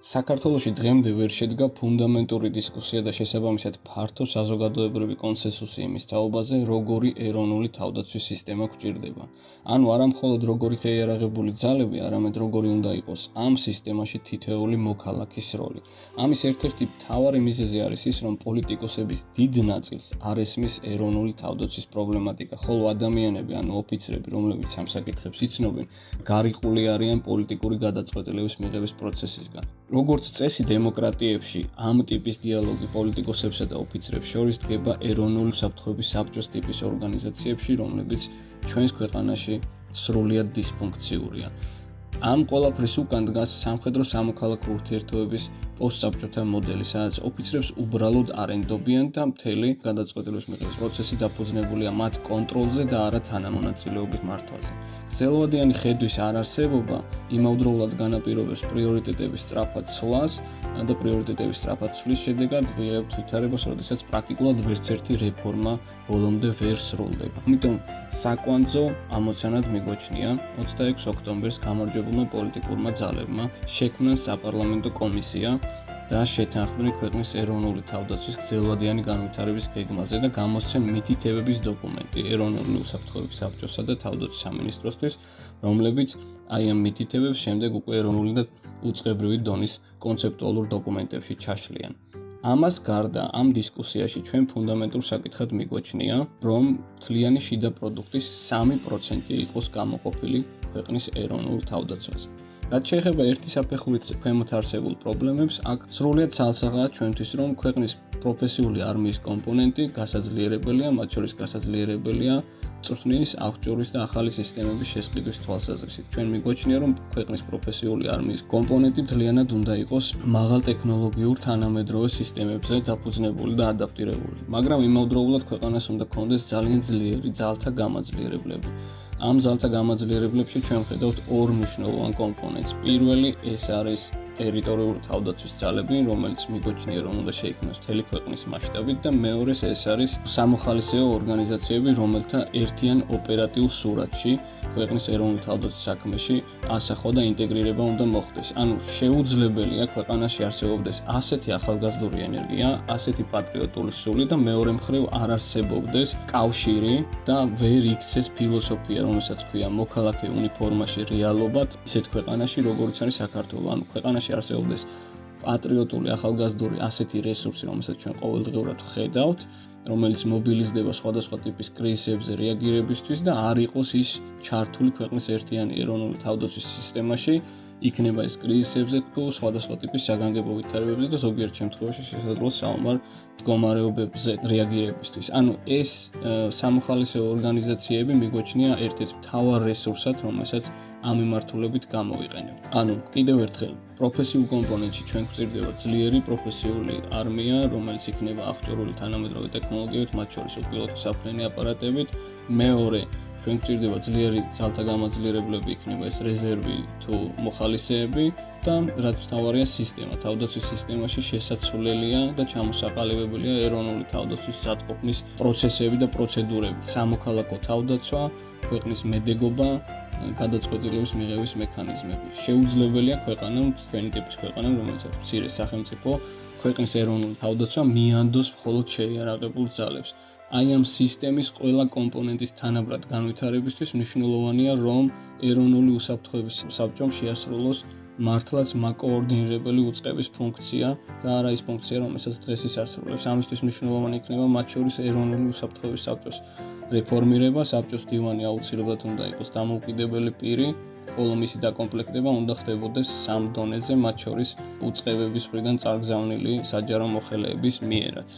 საქართველოში დღემდე ვერ შედგა ფუნდამენტური დისკუსია და შესაბამისად ფართო საზოგადოებრივი კონსენსუსი იმის თაობაზე, როგორი ეროვნული თავდაცვის სისტემა გვჭირდება. ანუ არა მხოლოდ როგორი შეიარაღებული ძალები, არამედ როგორი უნდა იყოს ამ სისტემაში თითოეული მოქალაქის როლი. ამის ერთ-ერთი მთავარი მიზეზი არის ის, რომ პოლიტიკოსების დიდ ნაწილს არ ესმის ეროვნული თავდაცვის პრობლემატიკა, ხოლო ადამიანები, ანუ ოფიცრები, რომლებიც ამ საკითხებს იცნობენ, გარიყული არიან პოლიტიკური გადაწყვეტილების მიღების პროცესისგან. როგორც წესი დემოკრატიებში ამ ტიპის დიალოგი პოლიტიკოსებსა და ოფიცრებს შორის დგება ეროვნული უსაფრთხოების საბჭოს ტიპის ორგანიზაციებში, რომლებიც ჩვენს ქვეყანაში სრულიად დისფუნქციურია. ამ ყველაფრის უკან დგას სამხედრო სამოქალაქო ურთიერთობების პოსტსაბჭოთა მოდელი, სადაც ოფიცრებს უბრალოდ არ ენდობიან და მთელი გადაწყვეტილების მიღების პროცესი დაფუძნებულია მათ კონტროლზე და არა თანამონაწილეობის მართვაზე. გრძელვადიანი ხედვის არარსებობა იმავდროულად განაპირობებს პრიორიტეტების სწრაფად ცვლას და პრიორიტეტების სწრაფად ცვლის შედეგად ვიღებთ ვითარებას, როდესაც პრაქტიკულად ვერც ერთი რეფორმა ბოლომდე ვერ სრულდება. ამიტომ საკვანძო ამოცანად მიგვაჩნია 26 ოქტომბერს გამარჯვებულმა პოლიტიკურმა ძალებმა შექმნან საპარლამენტო კომისია და შეთანხმდნენ ქვეყნის ეროვნული თავდაცვის გრძელვადიანი განვითარების გეგმაზე და გამოსცენ მითითებების დოკუმენტი ეროვნული უსაფრთხოების საბჭოსა და თავდაცვის სამინისტროსთვის, რომლებიც აი ამ მითითებებს შემდეგ უკვე ეროვნული და უწყებრივი დონის კონცეპტუალურ დოკუმენტებში ჩაშლიან. ამას გარდა ამ დისკუსიაში ჩვენ ფუნდამენტურ საკითხად მიგვაჩნია, რომ მთლიანი შიდა პროდუქტის 3% იყოს გამოყოფილი ქვეყნის ეროვნულ თავდაცვაზე. რაც შეეხება ერთი საფეხურით ქვემოთ არსებულ პრობლემებს, აქ სრულიად ცალსაღაა ჩვენთვის, რომ ქვეყნის პროფესიული არმიის კომპონენტი გასაძლიერებელია, მათ შორის გასაძლიერებელია წვრთნის, აღჭურვის და ახალი სისტემების შესყიდვის თვალსაზრისით. ჩვენ მიგვაჩნია, რომ ქვეყნის პროფესიული არმიის კომპონენტი მთლიანად უნდა იყოს მაღალტექნოლოგიურ თანამედროვე სისტემებზე დაფუძნებული და ადაპტირებული, მაგრამ იმავდროულად ქვეყანას უნდა ჰქონდეს ძალიან ძლიერი ძალთა გამაძლიერებლები. ამ ძალთა გამაძლიერებლებში ჩვენ ვხედავთ ორ მნიშვნელოვან კომპონენტს. პირველი ეს არის ტერიტორიული თავდაცვის ძალები, რომელიც მიგვაჩნია, რომ უნდა შეიქმნას მთელი ქვეყნის მასშტაბით და მეორეს ეს არის სამოხალისეო ორგანიზაციები, რომელთა ერთიან ოპერატიულ სურათში ქვეყნის ეროვნული თავდაცვის საქმეში ასახვა და ინტეგრირება უნდა მოხდეს. ანუ შეუძლებელია ქვეყანაში არსებობდეს ასეთი ახალგაზრდული ენერგია, ასეთი პატრიოტული სული და მეორე მხრივ არ არსებობდეს კავშირი და ვერ იქცეს ფილოსოფია, რომელსაც ქვია მოქალაქე უნიფორმაში რეალობად, ისეთ ქვეყანაში, როგორიც არის საქართველო. ანუ ქვეყანაში არსებობდეს პატრიოტული ახალგაზრდული ასეთი რესურსი, რომელსაც ჩვენ ყოველდღიურად ვხედავთ, რომელიც მობილიზდება სხვადასხვა ტიპის კრიზისებზე რეაგირებისთვის და არ იყოს ის ჩართული ქვეყნის ერთიანი ეროვნული თავდაცვის სისტემაში, იქნება ეს კრიზისებზე თუ სხვადასხვა ტიპის საგანგებო ვითარებებზე და ზოგიერთ შემთხვევაში შესაძლოა საომარ მდგომარეობებზე რეაგირებისთვის. ანუ ეს სამოხალისეო ორგანიზაციები მიგვაჩნია ერთ-ერთ მთავარ რესურსად, რომელსაც ამ მიმართულებით გამოვიყენებთ. ანუ კიდევ ერთხელ პროფესიულ კომპონენტში ჩვენ გვჭირდება ძლიერი პროფესიული არმია, რომელიც იქნება აღჭურვილი თანამედროვე ტექნოლოგიებით, მათ შორის უპილოტო საფრენი აპარატებით. მეორე, ჩვენ გვჭირდება ძლიერი ძალთა გამაძლიერებლები, იქნება ეს რეზერვი თუ მოხალისეები და რაც მთავარია სისტემა. თავდაცვის სისტემაში შესაძლებელია და ჩამოსაყალიბებელია ეროვნული თავდაცვის სათყოფნის პროცესები და პროცედურები. სამოქალაქო თავდაცვა, ქვეყნის მედეგობა, გადაწყვეტილების მიღების მექანიზმები. შეუძლებელია ქვეყანამ, ჩვენი ტიპის ქვეყანამ, რომელიც აქვს მცირე სახელმწიფო, ქვეყნის ეროვნული თავდაცვა მიანდოს მხოლოდ შეიარაღებულ ძალებს. აი ამ სისტემის ყველა კომპონენტის თანაბრად განვითარებისთვის მნიშვნელოვანია, რომ ეროვნული უსაფრთხოების საბჭომ შეასრულოს მართლაც მაკოორდინირებელი უწყების ფუნქცია და არა ის ფუნქცია, რომელსაც დღეს ის ასრულებს. ამისთვის მნიშვნელოვანი იქნება მათ შორის ეროვნული უსაფრთხოების საბჭოს რეფორმირება, საბჭოს დივანი აუცილებლად უნდა იყოს დამოუკიდებელი პირი, ხოლო მისი დაკომპლექტება უნდა ხდებოდეს სამ დონეზე, მათ შორის უწყებების მხრიდან წარგზავნილი საჯარო მოხელეების მიერაც.